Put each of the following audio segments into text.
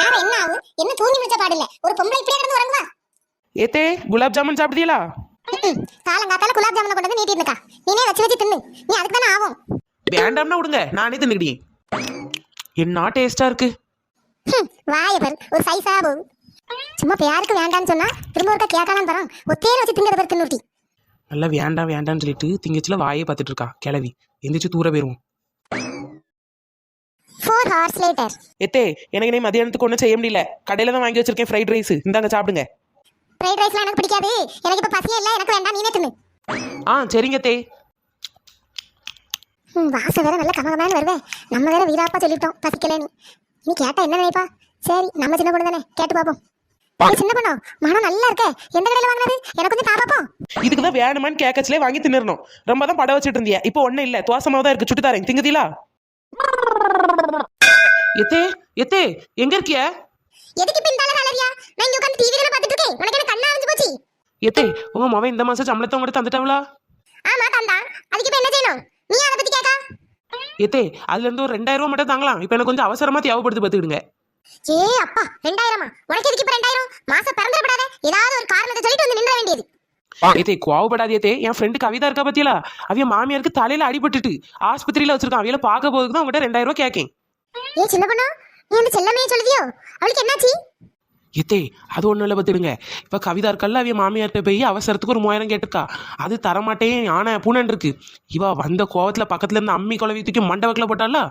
நேரம் என்ன ஆகும்? என்ன தூங்கி முடிச்ச பாடில்ல, ஒரு பொம்பளை இப்படியே கிடந்து உறங்குவா? ஏத்தே குலாப் ஜாமுன் சாப்பிடுதீங்களா? காலங்காத்தால குலாப் ஜாமுனை கொண்டு வந்து நீட்டி இருக்கா, நீனே வச்சு தின்னு. நீ அதுக்கு தானே ஆகும். வேண்டாம்னா விடுங்க, நானே தின்னுக்கிட்டேன். என்ன டேஸ்டா இருக்கு. வாய பாரு, ஒரு சைஸா போகுது. சும்மா பேருக்கு வேண்டான்னு சொன்னா திரும்ப ஒருக்கா கேட்கலாம் தரோம். ஒத்தையில வச்சு திங்கிறத பாரு தின்னுட்டி. நல்லா வேண்டாம் வேண்டாம்னு சொல்லிட்டு திங்கச்சில வாயை பார்த்துட்டு இருக்கா கிளவி. எந்திரிச்சு தூர போயிருவோம். 4 hours later. ஏத்தே எனக்கு நீ மதியானத்துக்கு ஒன்றும் செய்ய முடியல. கடையில தான் வாங்கி வச்சிருக்கேன் ஃப்ரைட் ரைஸ். இந்தாங்க சாப்பிடுங்க. ஃப்ரைட் ரைஸ்லாம் எனக்கு பிடிக்காது. எனக்கு இப்ப பசியே இல்ல, எனக்கு வேண்டாம், நீனே தின்னு. சரிங்க தே. வாசம் வேற நல்ல கமகமான வருவே. நம்ம வேற வீராப்பா சொல்லிட்டோம் பசிக்கல நீ. நீ கேட்டா என்ன நினைப்பா? சரி நம்ம சின்ன பொண்ணு தானே, கேட்டு பாப்போம். சின்ன பொண்ணு மனம் நல்லா இருக்கே, எந்த கடையில வாங்குனது? எனக்கு கொஞ்சம் தாப்பாப்போம். இதுக்கு தான் வேணுமான்னு கேக்கச்சிலே வாங்கி தின்னுறணும். ரொம்ப தான் படம் வச்சுட்டு இருந்தியா, இப்போ ஒன்றும் இல்லை, துவாசமாக தான் இருக்கு. சுட்டு தாரேன், திங்குதீங்களா? எத்தே எத்தே எங்க இருக்கிய? எதுக்கு பின்தால அலறியா? நான் இங்க உட்கார்ந்து டிவி தான பார்த்துட்டு இருக்கேன். உனக்கு என்ன கண்ணா அரைஞ்சு போச்சு? எத்தே உங்க மவன் இந்த மாசம் சம்பளத்தை உங்கள்கிட்ட தந்துட்டாங்களா? ஆமா தந்தா. அதுக்கு இப்ப என்ன செய்யணும்? நீ அதை பத்தி கேட்கா? எத்தே அதுல இருந்து ஒரு 2000 ரூபாய் மட்டும் தாங்கலாம். இப்போ எனக்கு கொஞ்சம் அவசரமா தேவைப்படுது பார்த்துக்கிடுங்க. ஏ அப்பா 2000? உனக்கு எதுக்கு இப்ப 2000? மாசம் பிறந்துடப்படாத, ஏதாவது ஒரு காரணத்தை சொல்லிட்டு வந்து நின்ற வேண்டியது. ஏத்தே கோவப்படாதே. என் ஃப்ரெண்டு கவிதா இருக்கா பத்தியலா, அவிய மாமியாருக்கு தலையில அடிபட்டுட்டு ஆஸ்பத்திரியில வச்சிருக்கான். அவையில பார்க்க போதுக்கு தான் உங்கள்கிட்ட 2000 ரூபாய் கேட்கேன். ஏ சின்ன பொண்ணு, நீ அந்த செல்லமே சொல்லுதியோ? அவளுக்கு என்னாச்சு? எத்தே அது ஒன்றும் இல்லை பார்த்துடுங்க. இப்போ கவிதா இருக்கல்ல, அவிய மாமியார்கிட்ட போய் அவசரத்துக்கு ஒரு 3000 கேட்டிருக்கா. அது தரமாட்டேன் யானை பூனன் இருக்கு. இவா வந்த கோவத்தில் பக்கத்துல இருந்து அம்மி குழவி தூக்கி மண்டை வக்கில் போட்டால,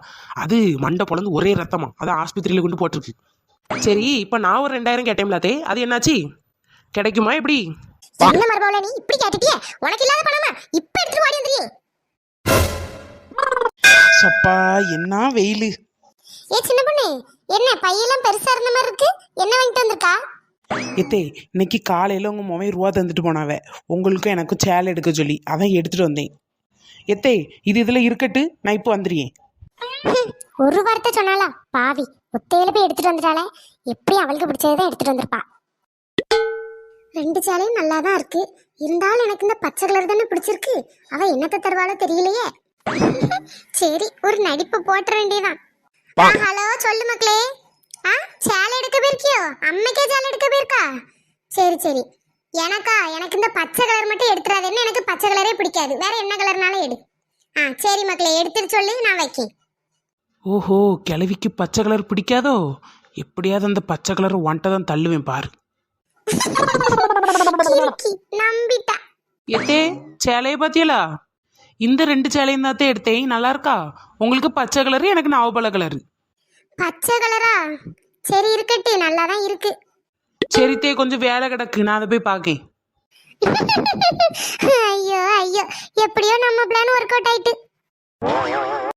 அது மண்டை பொழந்து ஒரே ரத்தமா, அதான் ஆஸ்பத்திரியில் கொண்டு போட்டிருக்கு. சரி இப்போ நான் ஒரு 2000 கேட்டேன்ல தே, அது என்னாச்சு? கிடைக்குமா எப்படி? என்ன மர்மோல நீ இப்படி கேட்டுட்டியே? உனக்கு இல்லாத பணமா இப்ப எடுத்து ஓடி வந்துறியே? சப்பா என்ன வெயிலு. ஏ சின்ன பொண்ணு, என்ன பையெல்லாம் பெருசா இருந்த மாதிரி இருக்கு? என்ன வாங்கிட்டு வந்திருக்கா? எத்தே இன்னைக்கு காலையில் உங்கள் மொபைல் ரூபா தந்துட்டு போனாவே, உங்களுக்கும் எனக்கும் சேலை எடுக்க சொல்லி அதான் எடுத்துட்டு வந்தேன். எத்தே இது இதில் இருக்கட்டு, நான் இப்போ வந்துடுறேன். ஒரு வார்த்தை சொன்னாலா பாவி, ஒத்தையில போய் எடுத்துட்டு வந்துட்டாளே. எப்படி அவளுக்கு பிடிச்சதான் எடுத்துட்டு வந்திருப்பா. 2 சேலையும் நல்லா தான் இருக்கு. இருந்தாலும் எனக்கு இந்த பச்சை கலர் தானே பிடிச்சிருக்கு. அவ என்னத்தை தருவாளோ தெரியலையே. சரி ஒரு நடிப்பு போட்ட வேண்டியதான். ஹலோ சொல்லு மக்களே. சேலை எடுக்க போயிருக்கியோ? அம்மைக்கே சேலை எடுக்க போயிருக்கா? சரி சரி. எனக்கு இந்த பச்சை கலர் மட்டும் எடுத்துறாதுன்னு, எனக்கு பச்சை கலரே பிடிக்காது. வேற என்ன கலர்னாலும் எடு. சரி மக்களே, எடுத்துட்டு சொல்லி நான் வைக்கேன். ஓஹோ கிழவிக்கு பச்சை கலர் பிடிக்காதோ? எப்படியாவது அந்த பச்சை கலர் ஒன்ட்ட தான் தள்ளுவேன் பாரு. நம்பிட்டா. எத்தே சேலையை பாத்தியலா? இந்த 2 சேலையும் தான் எடுத்தேன். நல்லா இருக்கா? உங்களுக்கு பச்சை கலரு, எனக்கு நாவப்பழ கலரு. பச்சை கலரா? சரி இருக்கட்டு, நல்லா தான் இருக்கு. சரி தே, கொஞ்சம் வேலை கிடக்கு, நான் அதை போய் பார்க்கேன். ஐயோ ஐயோ, எப்படியோ நம்ம பிளான் ஒர்க் அவுட் ஆயிட்டு.